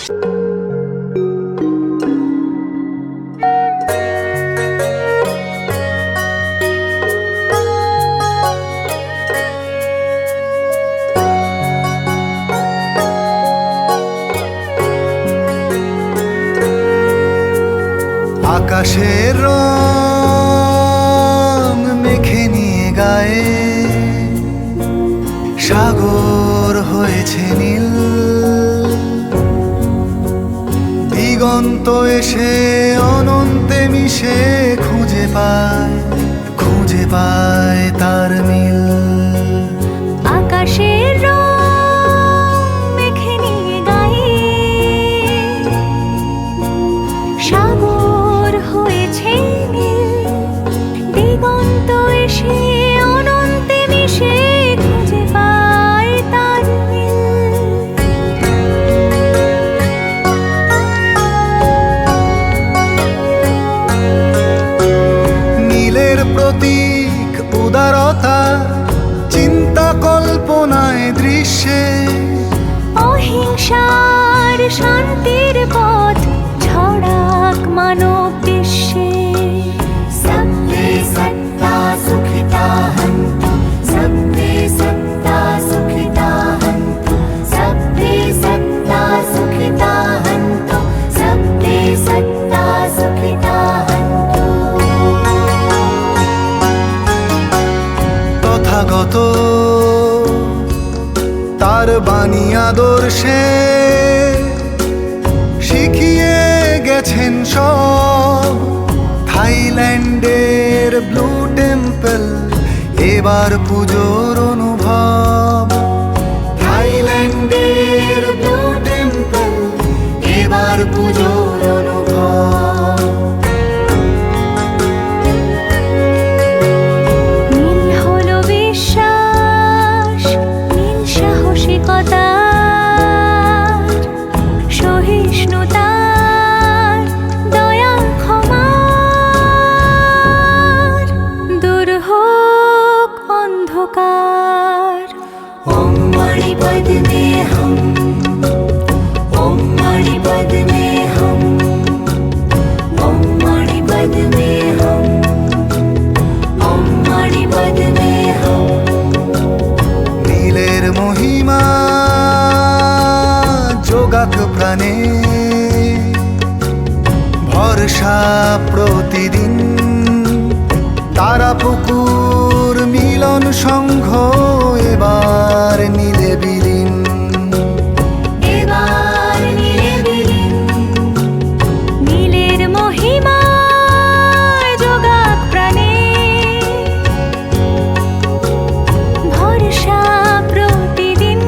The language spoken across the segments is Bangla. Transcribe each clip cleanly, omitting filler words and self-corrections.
আকাশের রং মেখে নিয়ে গায়ে সাগর হয়েছে নীল, দিগন্ত এসে অনন্তে মিশে খুঁজে পায় তার মিল। আকাশের রং মেখে নিয়ে গায়ে সাগর হয়েছে নীল, দিগন্ত এসে অনন্তে মিশে খুঁজে পায় তার মিল। নীলের প্রতীক উদারতা, চিন্তা কল্পনায় দৃশ্যে অহিংসার শান্তির পথ ছড়াক মানব বিশ্বে। सबके सत्ता सुखिता हन्तु, सबके सत्ता सुखिता हन्तु, सबके सत्ता सुखिता हन्तु, सबके सत्ता सुखिता हन्तु। তথাগত তার বাণী আদর্শে শিখিয়ে গেছেন সব। থাইল্যান্ডের ব্লু টেম্পল এবার পুজোর অনুভব। থাইল্যান্ডের ব্লু টেম্পল এবার পুজোর অনুভব। নীল হলো বিশ্বাস, নীল সাহসিকতার, সহিষ্ণুতার, দয়া ক্ষমার, দূর হোক অন্ধকার। ॐ मणिपद में हम, ॐ मणिपद में हम, ॐ मणिपद में हम, ॐ मणिपद में हम। নীলের মহিমা যোগাক প্রাণে, ভরসা প্রতিদিন। তারা পুকুর মিলন সংঘ এবার নীলে বিলীন। এবার নীলে বিলীন। নীলের মহিমা যোগাক প্রাণে, ভরসা প্রতিদিন।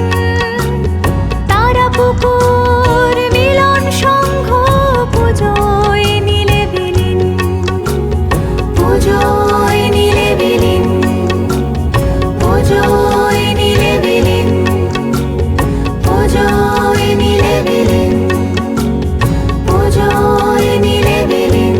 তারা পুকুর মিলন সংঘ পুজোয় নীলে বিলীন, পুজোয় নীলে বিলীন, পুজোয় নীলে বিলীন, পুজোয় নীলে বিলীন, পুজোয় নীলে বিলীন।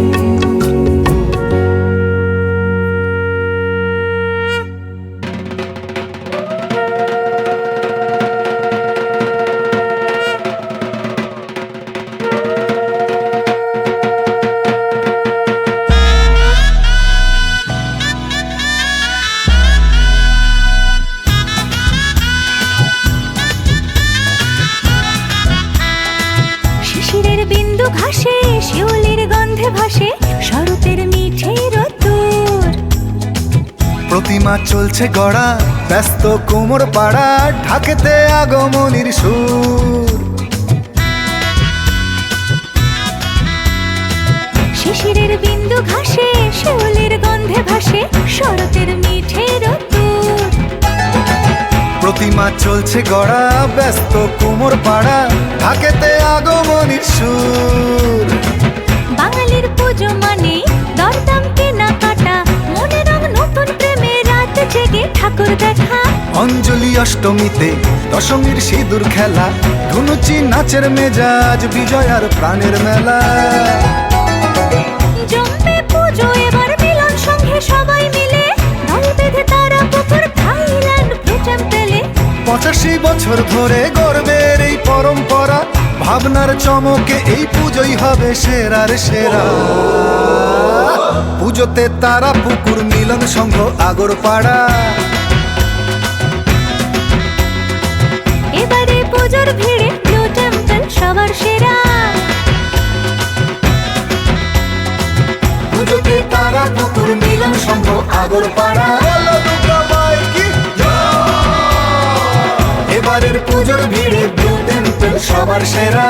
শিশিরের বিন্দু ঘাসে শিউলির গন্ধে ভাসে শরতের মিঠে রোদ্দুর। প্রতিমা চলছে গড়া, ব্যস্ত কোমর পাড়া, ঢাকেতে আগমনীর সুর। শিশিরের বিন্দু ঘাসে শিউলির গন্ধে ভাসে শরতের মিঠে রোদ্দুর। প্রতিমা চলছে গড়া, ব্যস্ত কোমর পাড়া, ঢাকেতে আগমনীর সুর। বাঙালির পুজো মানে দরদাম কেনাকাটা, মনে রং নতুন প্রেমে রাত জেগে ঠাকুর দেখা। অঞ্জলি অষ্টমীতে দশমীর সিঁদুর খেলা, ধুনুচি নাচের মেজাজ, বিজয়ার প্রাণের মেলা। জমবে পুজো এবার মিলন সংঘে সবাই মিলে, দল বেঁধে তারা পুকুর থাইল্যান্ড ব্লু টেম্পলে। 85 বছর ধরে গর্বের এই পরম্পরা, ভাবনার চমকে এই পুজোই হবে সেরার সেরা। পুজোতে তারা পুকুর মিলন সংঘ আগরপাড়া। এবারে পুজোর ভিড়ে ব্লু টেম্পল সবার সেরা। পুজোতে তারা পুকুর মিলন সংঘ আগরপাড়া। এবারের পুজোর ভিড়ে ব্লু টেম্পল সবার সেরা।